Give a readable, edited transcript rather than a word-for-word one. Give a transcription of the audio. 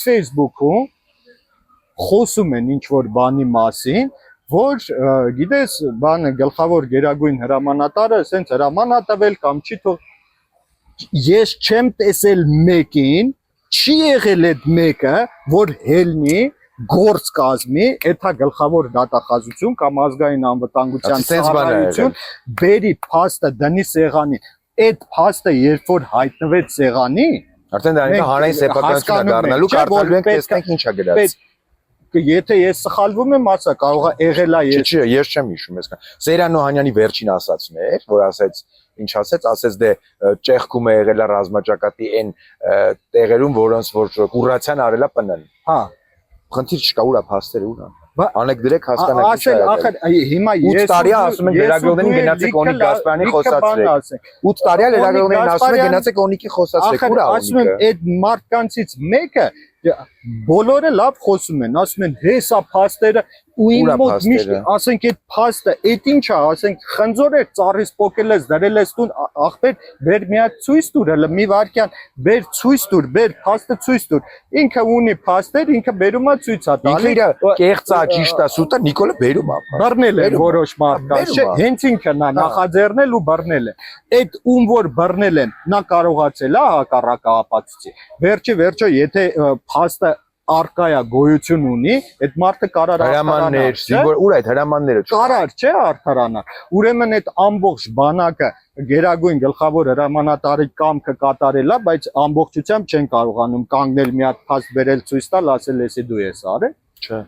Facebook-ում խոսում են ինչ-որ բանի մասին, որ գիտես, բանը գլխավոր գերագույն հրամանատարը ասենց հրաման ա տվել կամ չի թող ես չեմ տեսել մեկին, չի եղել այդ մեկը, որ հելնի գործ կազմի, էթա գլխավոր դատախազություն կամ ազգային անվտանգության ծառայություն բերի փաստը դնի սեղանին։ Այդ փաստը երբ որ հայտնվեց սեղանի, արդեն դա հանրային սեփականություն է դառնալու, կարծալու ենք տեսնենք ինչ է գրած։ Եթե ես սխալվում եմ, ասա կարող է եղել է ես։ Չէ, ես չեմ հիշում ես։ Սեյրան Օհանյանի վերջին ասածն էր, որ ասեց, ինչ ասեց դե ճեղքում է եղել է ռազմաճակատի այն տեղերում, որոնց որ կուրացիան արել է ՊՆ-ն։ Հա։ Խնդիր չկա, ուր է փաստերը, ուր է։ Անեք դրեք հասկանանք ինչ է։ Ախր հիմա 8 տարի ասում են լրագրողներին գնացեք Օնիկ Գասպարյանի խոսացրեք։ 8 տարի լրագրողներին ասում են գնացեք Օնիկի խոսացրեք, ուր է Օնիկը։ Ասում եմ այդ մարդկանցից մեկը բոլորը լավ խոսում են, ասում են հեսա փաստերը ու իմ մոտ միշտ ասենք այդ փաստը, այդ ինչ է, ասենք խնձոր է ծառից պոկել ես, դրել ես տուն, ախպեր, բեր մի հատ ցույց տուր, հələ մի վարքյան, բեր ցույց տուր, բեր փաստը ցույց տուր։ Ինքը ունի փաստեր, ինքը բերում է ցույց է տալի։ Ինքը կեղծ է, ճիշտ է, սուտ է, Նիկոլը բերում է։ Բռնել է որոշ մարդկանց, չէ, հենց ինքը նա նախաձեռնել ու բռնել է։ Այդ ում որ բռնել են, նա կարողացել է հակառակը ապացուցի։ Վերջը, եթե փաստը արկայա գոյություն ունի, այդ մարդը կարար հրամաններ, ուր այդ հրամանները կարար չէ արդարանա։ Ուրեմն այդ ամբողջ բանակը գերագույն գլխավոր հրամանատարի կամքը կատարելա, բայց ամբողջությամբ չեն կարողանում կանգնել մի հատ փաստ բերել ցույց տալ, ասել էսի դու ես արել։ Չէ։